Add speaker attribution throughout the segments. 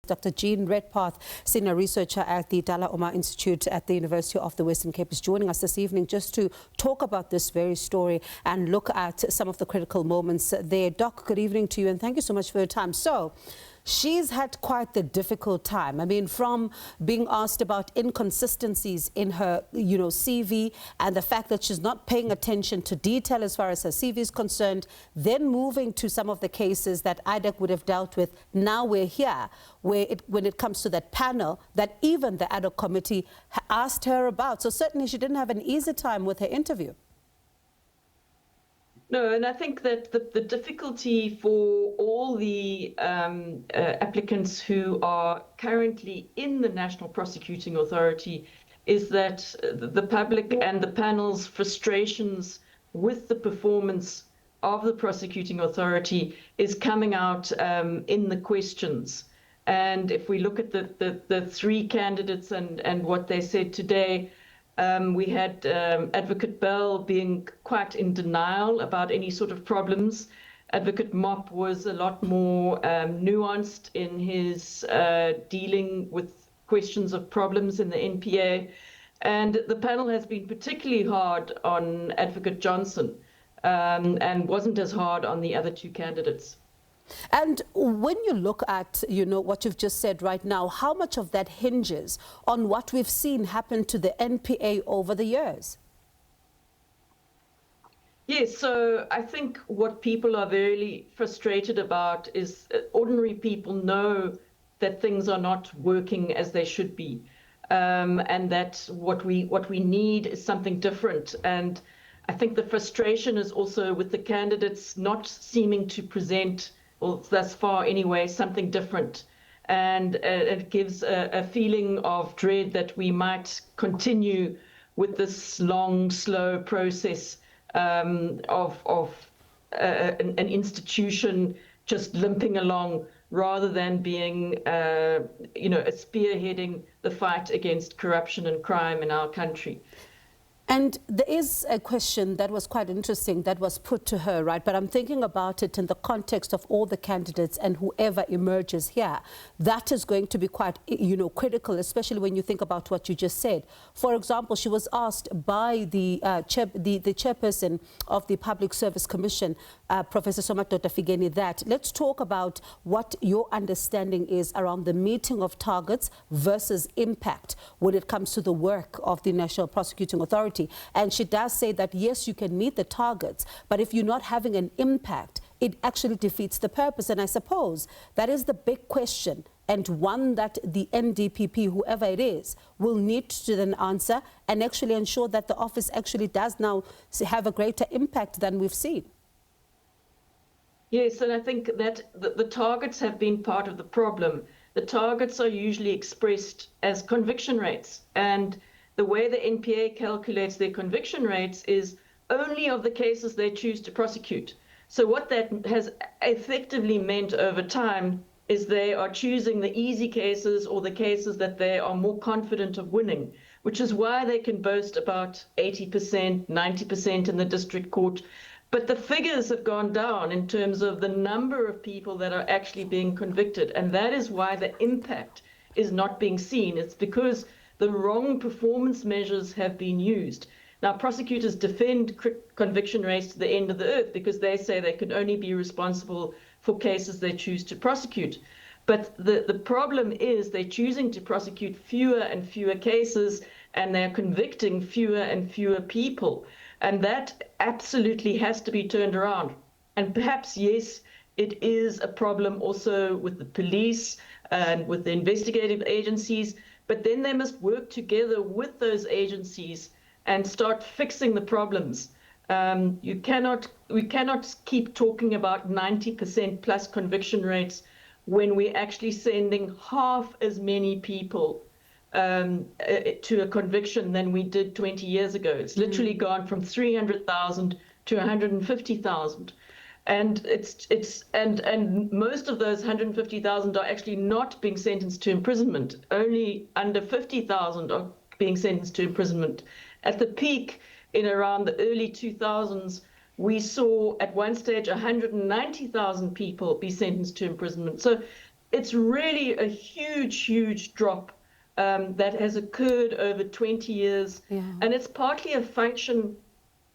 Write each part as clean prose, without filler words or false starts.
Speaker 1: Dr. Jean Redpath, Senior Researcher at the Dalla Omar Institute at the University of the Western Cape, is joining us this evening just to talk about this very story and look at some of the critical moments there. Doc, good evening to you and thank you so much for your time. So, she's had quite the difficult time. I mean, from being asked about inconsistencies in her, CV, and the fact that she's not paying attention to detail as far as her CV is concerned, then moving to some of the cases that IDEC would have dealt with. Now we're here, when it comes to that panel that even the ad hoc committee asked her about. So certainly she didn't have an easy time with her interview.
Speaker 2: No, and I think that the difficulty for all the applicants who are currently in the National Prosecuting Authority is that the public and the panel's frustrations with the performance of the Prosecuting Authority is coming out in the questions. And if we look at the three candidates and what they said today, we had Advocate Bell being quite in denial about any sort of problems. Advocate Mop was a lot more nuanced in his dealing with questions of problems in the NPA. And the panel has been particularly hard on Advocate Johnson and wasn't as hard on the other two candidates.
Speaker 1: And when you look at, what you've just said right now, how much of that hinges on what we've seen happen to the NPA over the years?
Speaker 2: Yes, so I think what people are very frustrated about is ordinary people know that things are not working as they should be, and that what we need is something different. And I think the frustration is also with the candidates not seeming to present, or thus far anyway, something different. And it gives a feeling of dread that we might continue with this long, slow process of an institution just limping along rather than being, spearheading the fight against corruption and crime in our country.
Speaker 1: And there is a question that was quite interesting that was put to her, right? But I'm thinking about it in the context of all the candidates and whoever emerges here. That is going to be quite, critical, especially when you think about what you just said. For example, she was asked by the chairperson of the Public Service Commission, Professor Somadoda Figeni, that let's talk about what your understanding is around the meeting of targets versus impact when it comes to the work of the National Prosecuting Authority. And she does say that, yes, you can meet the targets, but if you're not having an impact, it actually defeats the purpose. And I suppose that is the big question, and one that the NDPP, whoever it is, will need to then answer and actually ensure that the office actually does now have a greater impact than we've seen.
Speaker 2: Yes, and I think that the targets have been part of the problem. The targets are usually expressed as conviction rates, and the way the NPA calculates their conviction rates is only of the cases they choose to prosecute. So what that has effectively meant over time is they are choosing the easy cases or the cases that they are more confident of winning, which is why they can boast about 80%, 90% in the district court. But the figures have gone down in terms of the number of people that are actually being convicted. And that is why the impact is not being seen. It's because the wrong performance measures have been used. Now, prosecutors defend conviction rates to the end of the earth because they say they can only be responsible for cases they choose to prosecute. But the problem is they're choosing to prosecute fewer and fewer cases, and they're convicting fewer and fewer people. And that absolutely has to be turned around. And perhaps, yes, it is a problem also with the police and with the investigative agencies, but then they must work together with those agencies and start fixing the problems. We cannot keep talking about 90% plus conviction rates when we're actually sending half as many people to a conviction than we did 20 years ago. It's literally gone from 300,000 to 150,000. And and most of those 150,000 are actually not being sentenced to imprisonment. Only under 50,000 are being sentenced to imprisonment. At the peak in around the early 2000s, we saw at one stage 190,000 people be sentenced to imprisonment. So it's really a huge drop that has occurred over 20 years.
Speaker 1: Yeah.
Speaker 2: And it's partly a function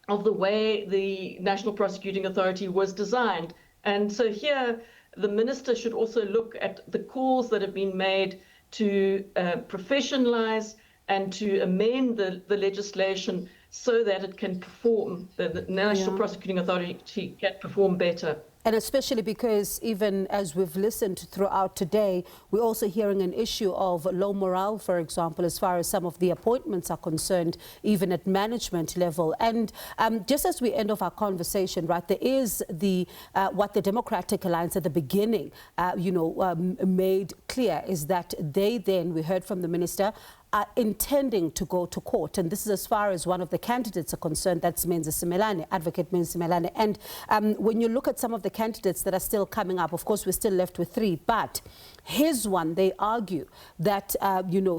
Speaker 2: of the way the National Prosecuting Authority was designed. And so here, the minister should also look at the calls that have been made to professionalize and to amend the legislation so that it can perform, the National Prosecuting Authority can perform better.
Speaker 1: And especially because even as we've listened throughout today, we're also hearing an issue of low morale, for example, as far as some of the appointments are concerned, even at management level. And just as we end off our conversation, right, there is the what the Democratic Alliance at the beginning, made clear is that they then, we heard from the minister, are intending to go to court. And this is as far as one of the candidates are concerned, that's Menzi Simelane, Advocate Menzi Simelane. And when you look at some of the candidates that are still coming up, of course, we're still left with 3, but his one, they argue that,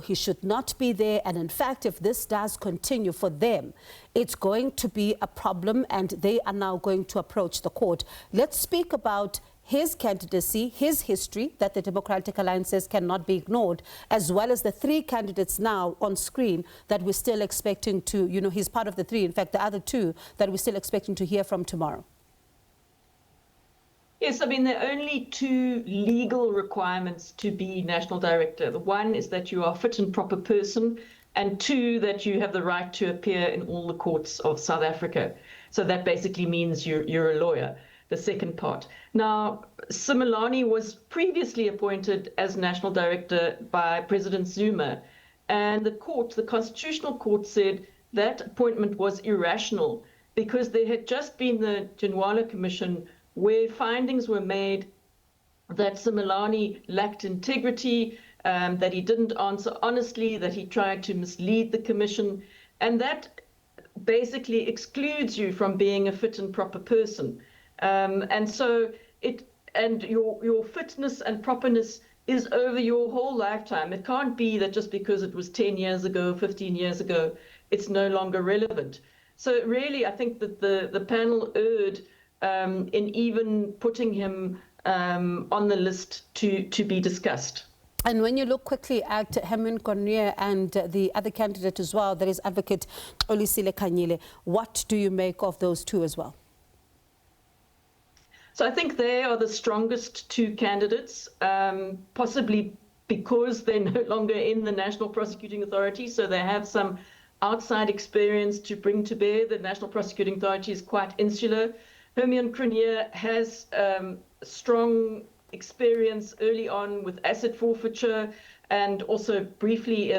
Speaker 1: he should not be there. And in fact, if this does continue for them, it's going to be a problem and they are now going to approach the court. Let's speak about his candidacy, his history that the Democratic Alliance says cannot be ignored, as well as the 3 candidates now on screen that we're still expecting to, he's part of the 3, in fact, the other 2 that we're still expecting to hear from tomorrow.
Speaker 2: Yes, I mean, there are only 2 legal requirements to be national director. The one is that you are a fit and proper person, and 2, that you have the right to appear in all the courts of South Africa. So that basically means you're a lawyer. The second part. Now, Simelane was previously appointed as national director by President Zuma, and the Constitutional Court said that appointment was irrational because there had just been the Janwala Commission where findings were made that Simelane lacked integrity, that he didn't answer honestly, that he tried to mislead the commission, and that basically excludes you from being a fit and proper person. And so your fitness and properness is over your whole lifetime. It can't be that just because it was 10 years ago, 15 years ago, it's no longer relevant. So really, I think that the panel erred in even putting him on the list to be discussed.
Speaker 1: And when you look quickly at Herman Cornier and the other candidate as well, that is Advocate Olisile Kanyile, what do you make of those 2 as well?
Speaker 2: So I think they are the strongest 2 candidates, possibly because they're no longer in the National Prosecuting Authority, so they have some outside experience to bring to bear. The National Prosecuting Authority is quite insular. Herman Cornier has strong experience early on with asset forfeiture and also briefly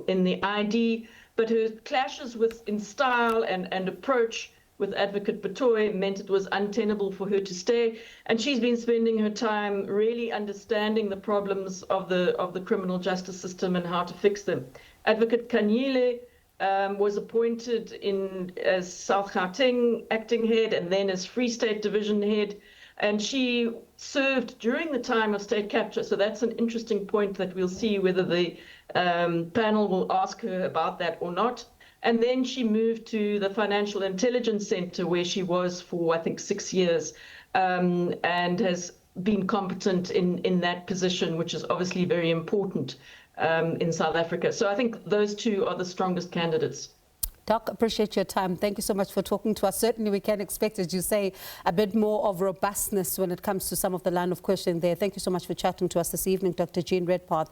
Speaker 2: in the ID, but her clashes in style and approach with Advocate Batohi meant it was untenable for her to stay, and she's been spending her time really understanding the problems of the criminal justice system and how to fix them. Advocate Kanyile was appointed as South Gauteng acting head and then as Free State division head, and she served during the time of state capture. So that's an interesting point that we'll see whether the panel will ask her about that or not. And then she moved to the Financial Intelligence Center, where she was for, I think, 6 years, and has been competent in that position, which is obviously very important in South Africa. So I think those 2 are the strongest candidates.
Speaker 1: Doc, appreciate your time. Thank you so much for talking to us. Certainly we can expect, as you say, a bit more of robustness when it comes to some of the line of questioning there. Thank you so much for chatting to us this evening, Dr. Jean Redpath.